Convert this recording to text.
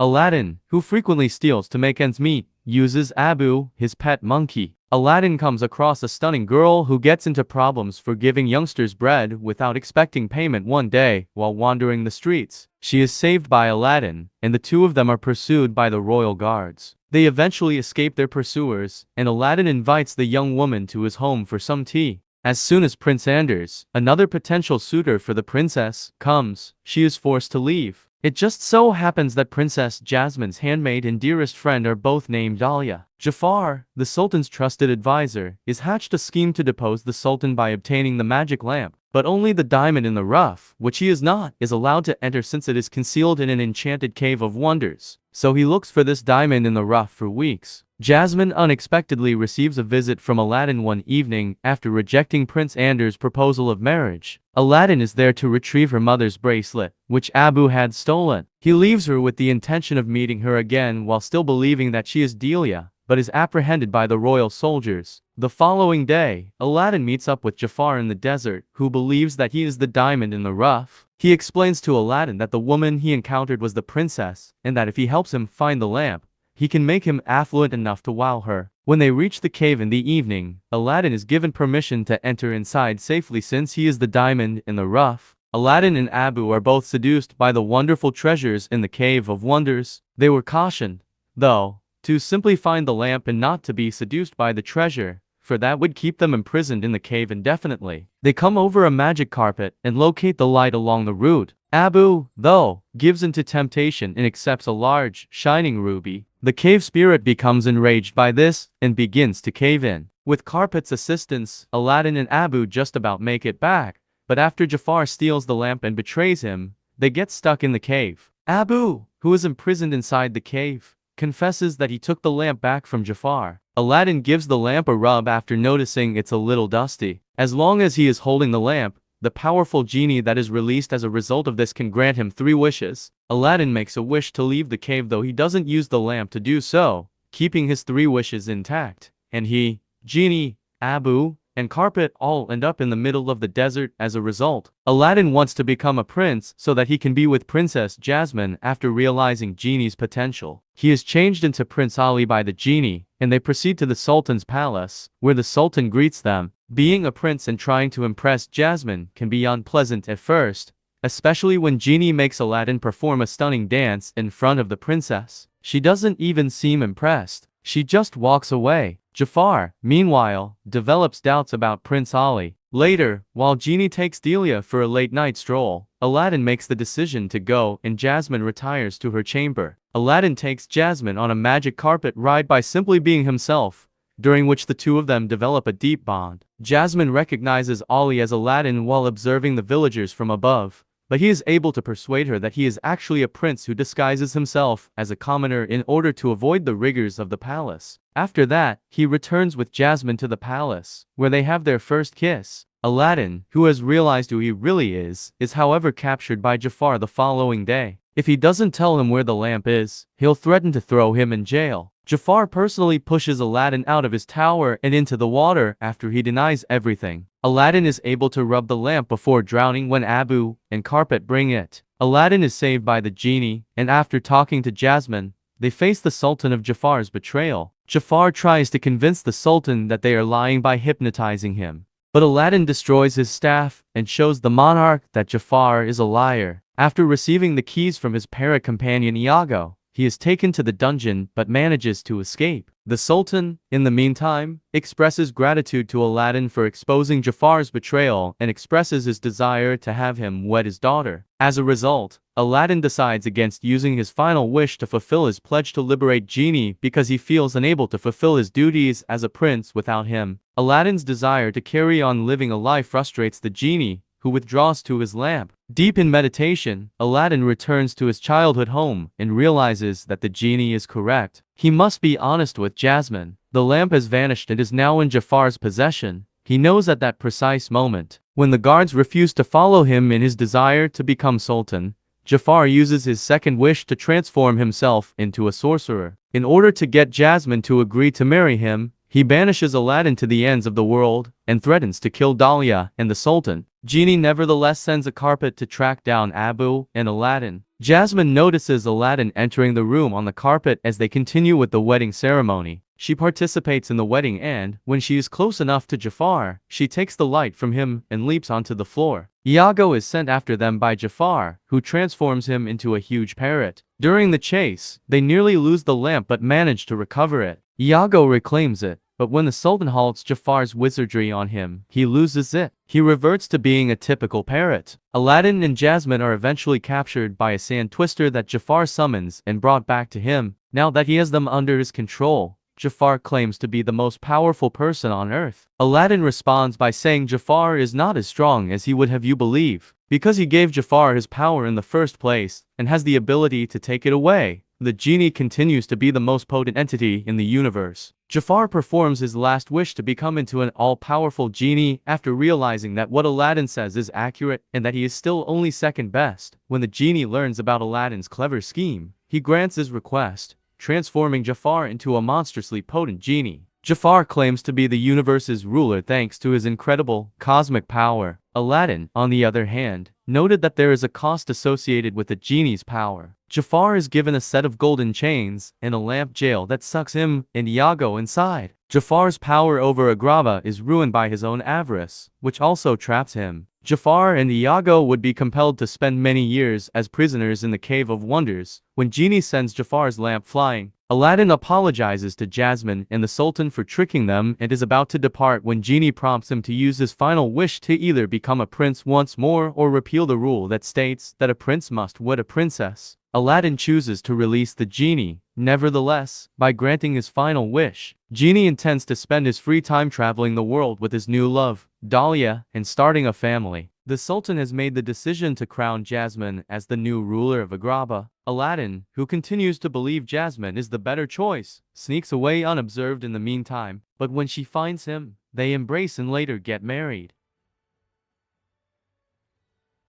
Aladdin, who frequently steals to make ends meet, uses Abu, his pet monkey. Aladdin comes across a stunning girl who gets into problems for giving youngsters bread without expecting payment one day while wandering the streets. She is saved by Aladdin, and the two of them are pursued by the royal guards. They eventually escape their pursuers, and Aladdin invites the young woman to his home for some tea. As soon as Prince Anders, another potential suitor for the princess, comes, she is forced to leave. It just so happens that Princess Jasmine's handmaid and dearest friend are both named Dahlia. Jafar, the Sultan's trusted advisor, is hatched a scheme to depose the Sultan by obtaining the magic lamp, but only the diamond in the rough, which he is not, is allowed to enter since it is concealed in an enchanted cave of wonders. So he looks for this diamond in the rough for weeks. Jasmine unexpectedly receives a visit from Aladdin one evening after rejecting Prince Anders' proposal of marriage. Aladdin is there to retrieve her mother's bracelet, which Abu had stolen. He leaves her with the intention of meeting her again while still believing that she is Delia, but is apprehended by the royal soldiers. The following day, Aladdin meets up with Jafar in the desert, who believes that he is the diamond in the rough. He explains to Aladdin that the woman he encountered was the princess, and that if he helps him find the lamp, he can make him affluent enough to wow her. When they reach the cave in the evening, Aladdin is given permission to enter inside safely since he is the diamond in the rough. Aladdin and Abu are both seduced by the wonderful treasures in the Cave of Wonders. They were cautioned, though, to simply find the lamp and not to be seduced by the treasure, for that would keep them imprisoned in the cave indefinitely. They come over a magic carpet and locate the light along the route. Abu, though, gives into temptation and accepts a large, shining ruby. The cave spirit becomes enraged by this and begins to cave in. With Carpet's assistance, Aladdin and Abu just about make it back, but after Jafar steals the lamp and betrays him, they get stuck in the cave. Abu, who is imprisoned inside the cave, confesses that he took the lamp back from Jafar. Aladdin gives the lamp a rub after noticing it's a little dusty. As long as he is holding the lamp, the powerful genie that is released as a result of this can grant him 3 wishes. Aladdin makes a wish to leave the cave, though he doesn't use the lamp to do so, keeping his 3 wishes intact. And he, Genie, Abu, and Carpet all end up in the middle of the desert as a result. Aladdin wants to become a prince so that he can be with Princess Jasmine after realizing Genie's potential. He is changed into Prince Ali by the genie, and they proceed to the Sultan's palace, where the Sultan greets them. Being a prince and trying to impress Jasmine can be unpleasant at first, especially when Genie makes Aladdin perform a stunning dance in front of the princess. She doesn't even seem impressed. She just walks away. Jafar, meanwhile, develops doubts about Prince Ali. Later, while Genie takes Delia for a late-night stroll, Aladdin makes the decision to go and Jasmine retires to her chamber. Aladdin takes Jasmine on a magic carpet ride by simply being himself, during which the two of them develop a deep bond. Jasmine recognizes Ali as Aladdin while observing the villagers from above, but he is able to persuade her that he is actually a prince who disguises himself as a commoner in order to avoid the rigors of the palace. After that, he returns with Jasmine to the palace, where they have their first kiss. Aladdin, who has realized who he really is however captured by Jafar the following day. If he doesn't tell him where the lamp is, he'll threaten to throw him in jail. Jafar personally pushes Aladdin out of his tower and into the water after he denies everything. Aladdin is able to rub the lamp before drowning when Abu and Carpet bring it. Aladdin is saved by the genie, and after talking to Jasmine, they face the Sultan of Jafar's betrayal. Jafar tries to convince the Sultan that they are lying by hypnotizing him, but Aladdin destroys his staff and shows the monarch that Jafar is a liar. After receiving the keys from his parrot companion Iago, he is taken to the dungeon but manages to escape. The Sultan, in the meantime, expresses gratitude to Aladdin for exposing Jafar's betrayal and expresses his desire to have him wed his daughter. As a result, Aladdin decides against using his final wish to fulfill his pledge to liberate Genie because he feels unable to fulfill his duties as a prince without him. Aladdin's desire to carry on living a life frustrates the genie, who withdraws to his lamp. Deep in meditation, Aladdin returns to his childhood home and realizes that the genie is correct. He must be honest with Jasmine. The lamp has vanished and is now in Jafar's possession. He knows at that precise moment, when the guards refuse to follow him in his desire to become Sultan, Jafar uses his second wish to transform himself into a sorcerer. In order to get Jasmine to agree to marry him, He banishes Aladdin to the ends of the world and threatens to kill Dahlia and the Sultan. Genie nevertheless sends a carpet to track down Abu and Aladdin. Jasmine notices Aladdin entering the room on the carpet as they continue with the wedding ceremony. She participates in the wedding and, when she is close enough to Jafar, she takes the light from him and leaps onto the floor. Iago is sent after them by Jafar, who transforms him into a huge parrot. During the chase, they nearly lose the lamp but manage to recover it. Iago reclaims it, but when the Sultan halts Jafar's wizardry on him, he loses it. He reverts to being a typical parrot. Aladdin and Jasmine are eventually captured by a sand twister that Jafar summons and brought back to him. Now that he has them under his control, Jafar claims to be the most powerful person on earth. Aladdin responds by saying Jafar is not as strong as he would have you believe, because he gave Jafar his power in the first place, and has the ability to take it away. The genie continues to be the most potent entity in the universe. Jafar performs his last wish to become into an all-powerful genie after realizing that what Aladdin says is accurate and that he is still only second best. When the genie learns about Aladdin's clever scheme, he grants his request, transforming Jafar into a monstrously potent genie. Jafar claims to be the universe's ruler thanks to his incredible cosmic power. Aladdin, on the other hand, noted that there is a cost associated with the genie's power. Jafar is given a set of golden chains and a lamp jail that sucks him and Iago inside. Jafar's power over Agrabah is ruined by his own avarice, which also traps him. Jafar and Iago would be compelled to spend many years as prisoners in the Cave of Wonders. When Genie sends Jafar's lamp flying, Aladdin apologizes to Jasmine and the Sultan for tricking them and is about to depart when Genie prompts him to use his final wish to either become a prince once more or repeal the rule that states that a prince must wed a princess. Aladdin chooses to release the genie. Nevertheless, by granting his final wish, Genie intends to spend his free time traveling the world with his new love, Dahlia, and starting a family. The Sultan has made the decision to crown Jasmine as the new ruler of Agrabah. Aladdin, who continues to believe Jasmine is the better choice, sneaks away unobserved in the meantime, but when she finds him, they embrace and later get married.